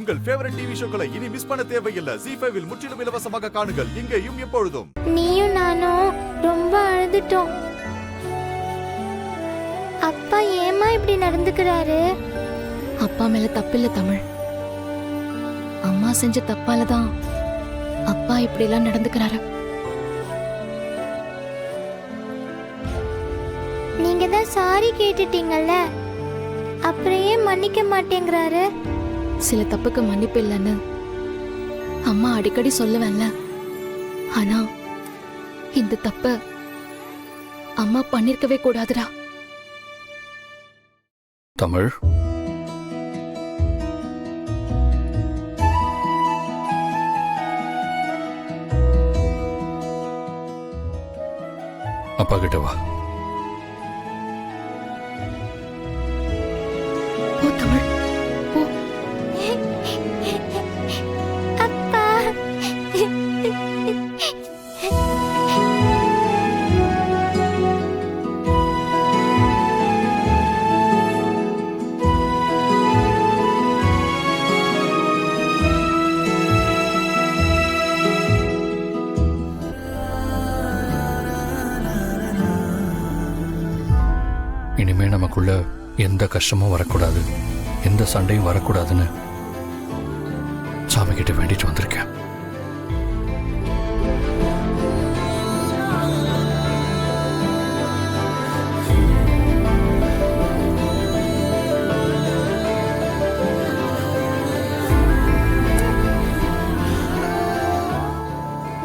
உங்கள் favourite TV ஷோக்களை இனி miss பண்ண தேவையில்லை. ZEE5 இல் முற்றிலும் இலவசமாக காணுங்கள், இங்கேயும் எப்பொழுதும். நீயும் நானும் ரொம்ப அழுதுட்டோம். அப்பா ஏமா இப்படி நடந்துக்கிறாரு? அப்பா மேல தப்பில்ல தமிழ். அம்மா செஞ்ச தப்பால தான் அப்பா இப்படி எல்லாம் நடந்துக்கிறாரு. நீங்க தான் சாரி கேட்டுட்டீங்கல்ல, அப்புறம் ஏன் மன்னிக்க மாட்டேங்கிறாரு? சில தப்புக்கு மன்னிப்பு இல்லைன்னு அம்மா அடிக்கடி சொல்லுவேன்ல. ஆனா இந்த தப்ப அம்மா பண்ணிருக்கவே கூடாதுடா. தமிழ், அப்பா கிட்ட வா. போ தமிழ், போ. அப்பா இனிமே நமக்குள்ள எந்த கஷ்டமும் வரக்கூடாது, எந்த சண்டையும் வரக்கூடாதுன்னு சாமி கிட்ட வேண்டிட்டு வந்திருக்கேன்.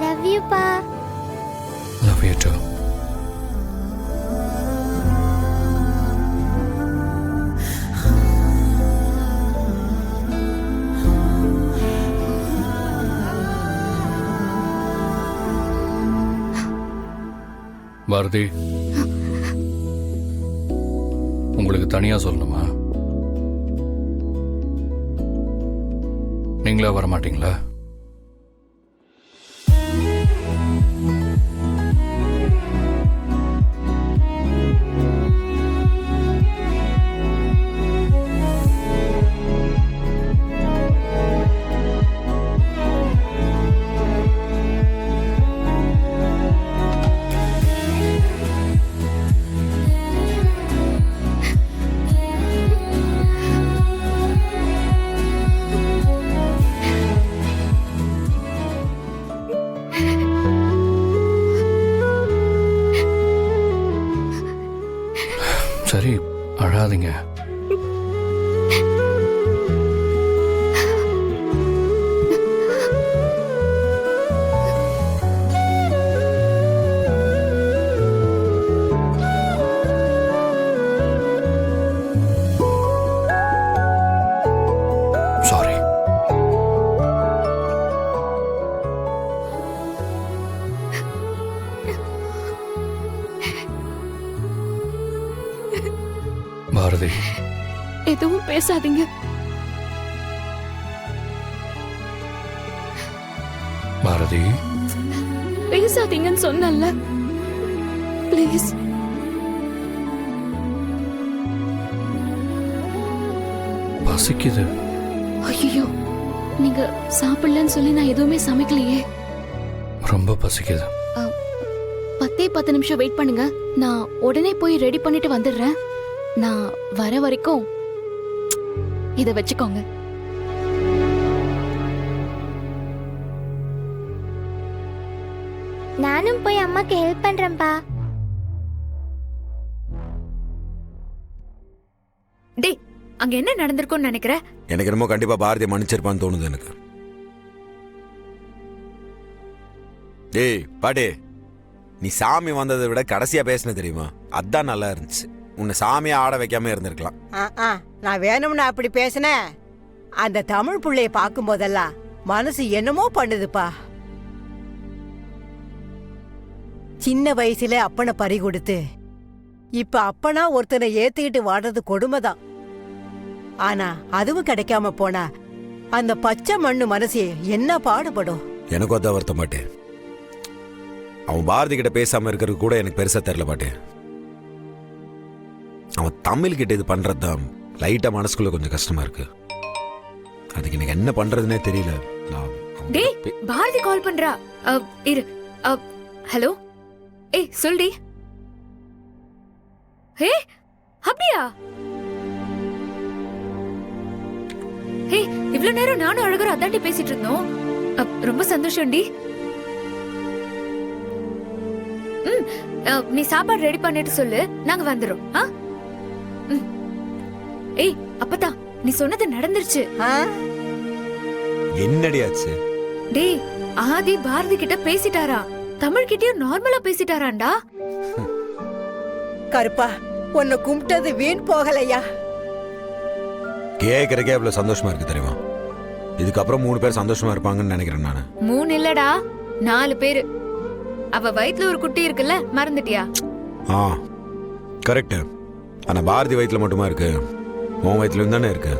லவ் யூ பா. Love you too. பாரதி, உங்களுக்கு தனியா சொல்லணுமா? நீங்களா வர மாட்டீங்களா? சரி, அழாதீங்க. சாரி. பாரதி, எதுவும் பேசாதீங்க. பாரதி, பேசாதீங்கன்னு சொன்னல. ப்ளீஸ். பசிக்குது. ஐயோ, நீங்க சாப்பிடலன்னு சொல்லி நான் எதுவுமே சமைக்கலையே. ரொம்ப பசிக்குது. 10 நிமிஷம் வெயிட் பண்ணுங்க, நான் உடனே போய் ரெடி பண்ணிட்டு வந்துடுறேன். நான் வர வரைக்கும் இத வச்சுக்கோங்க. நானும் போய் அம்மாக்கு ஹெல்ப் பண்றேன்பா. டேய், அங்க என்ன நடந்திருக்கும்னு நினைக்கிற? எனக்கு என்னமோ கண்டிப்பா பாரதியை மன்னிச்சிருப்பான்னு தோணுது எனக்கு. டேய் பாட்டே, நீ சாமி வந்ததை விட கடைசியா பேசின தெரியுமா, அதான் நல்லா இருந்துச்சு. உன்னை சாமியை ஆட வைக்காம இருந்திருக்கலாம். நான் வேணும்னு அப்படி பேசினேன். அந்த தமிழ் புள்ளைய பார்க்கும் போதெல்லாம் மனசு என்னமோ பண்ணுதுப்பா. சின்ன வயசுல அப்பனை பறி கொடுத்து இப்ப அப்பனா ஒருத்தனை ஏத்துக்கிட்டு வாடுறது கொடுமைதான். ஆனா அதுவும் கிடைக்காம போனா அந்த பச்சை மண்ணு மனசு என்ன பாடுபடும். எனக்கும் அதான் வருத்த மாட்டேன். அவன் பாரதி கிட்ட பேசாம இருக்கிறது கூட எனக்கு பெருசா தெரியல பாட்டே. அவன் தமிழ் கிட்ட இது பண்றதுதான் லைட்டா மனசுக்குள்ள கொஞ்சம் கஷ்டமா இருக்கு. அதுக்கு எனக்கு என்ன பண்றதுனே தெரியல. நான் டேய் பாரதி கால் பண்றா. இரு. ஹலோ. ஏய் சொல்டி. ஹே அப்படியா? ஹே இவ்ளோ நேரம் நானும் அழகரும் அதாண்டி பேசிட்டு இருந்தோம். ரொம்ப சந்தோஷம்டி. நீ சாப்பாடு ரெடி பண்ணிட்டு சொல்லு, நாங்க வந்துரும். ஏய் அப்பதான் நீ சொன்னது நடந்துருச்சு. என்னடியாச்சு? டேய் ஆதி பாரதி கிட்ட பேசிட்டாரா? தமிழ் கிட்டயும் நார்மலா பேசிட்டாராண்டா. கருப்பா, உன்னை கும்பிட்டது வீண் போகலையா? கேக்குறக்கே அவ்வளவு சந்தோஷமா இருக்கு தெரியுமா? இதுக்கப்புறம் 3 பேர் சந்தோஷமா இருப்பாங்கன்னு நினைக்கிறேன் நானு. 3 இல்லடா 4 பேரு. அவ வயித்துல ஒரு குட்டி இருக்குல்ல, மறந்துட்டியா? கரெக்ட். ஆனா பாரதி வயித்துல மட்டுமா இருக்கு? உன் வயிற்றுல தானே இருக்கு.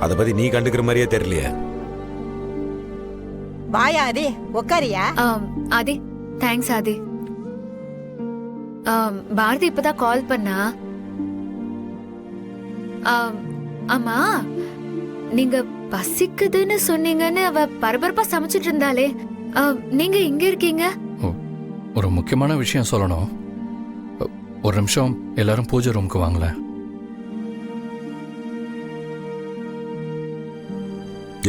அத பத்தி நீ கண்டுக்கிற மாதிரியே தெரியலையே. வாயா ஆதி, உக்காரியா? ஆதி தேங்க்ஸ் ஆதி. பாரதி இப்பதான் கால் பண்ணா. ஆமா நீங்க பசிக்குதுன்னு சொன்னீங்கன்னு அவ பரபரப்பா சமைச்சிட்டு இருந்தாலே, நீங்க இங்க இருக்கீங்க? ஒரு முக்கியமான விஷயம் சொல்லணும். ஒரு நிமிஷம் எல்லாரும் பூஜை ரூமுக்கு வாங்கல.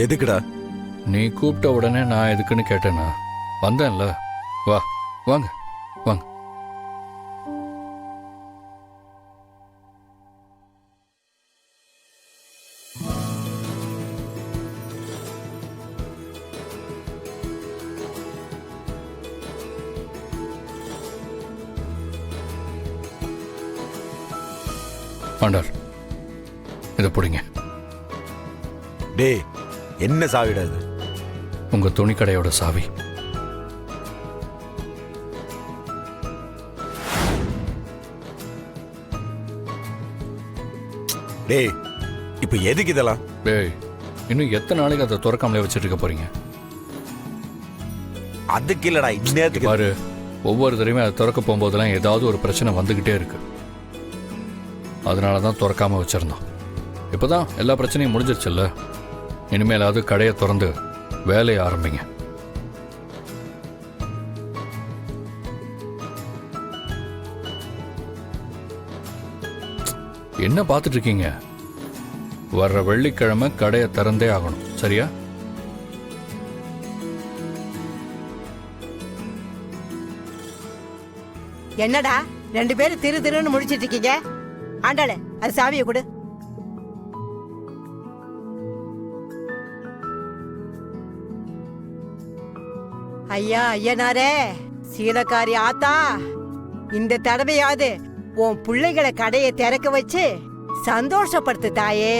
எதுக்குடா? நீ கூப்பிட்ட உடனே நான் எதுக்குன்னு கேட்டேன்னா வந்தேன்ல. வா வாங்க வாங்க. ஆண்டாள் இதை பிடிங்க. டேய் என்ன சாவிடாது? உங்க துணிக்கடையோட சாவி. டேய் இப்ப எதுக்கு இதெல்லாம்? டேய் இன்னும் எத்தனை நாளைக்கு அதை திறக்காமலே வச்சுட்டு இருக்க போறீங்க? அதுக்கு இல்லடா, இன்னத்துக்கு பாரு, ஒவ்வொரு தடவையும் அதை திறக்க போகும்போதெல்லாம் ஏதாவது ஒரு பிரச்சனை வந்துகிட்டே இருக்கு. அதனால தான் திறக்காம வச்சிருந்தோம். இப்போதான் எல்லா பிரச்சனையும் முடிஞ்சிருச்சுல்ல. இனிமேலாவது கடையை திறந்து வேலையை ஆரம்பிங்க. என்ன பார்த்துட்டு இருக்கீங்க? வர்ற வெள்ளிக்கிழமை கடையை திறந்தே ஆகணும், சரியா? என்னடா 2 பேரும் திருன்னு முடிச்சிட்டு இருக்கீங்க? ஆண்டாளே, அது சாவியை கொடு. ஐயா ஐயனாரே, சீலக்காரி ஆத்தா, இந்த தடவையாவது உன் பிள்ளைகளை கடையை திறக்க வச்சு சந்தோஷப்படுத்து தாயே.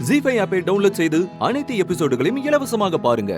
ஜீ5 ஆப்பை டவுன்லோட் செய்து அனைத்து எபிசோடுகளையும் இலவசமாக பாருங்க.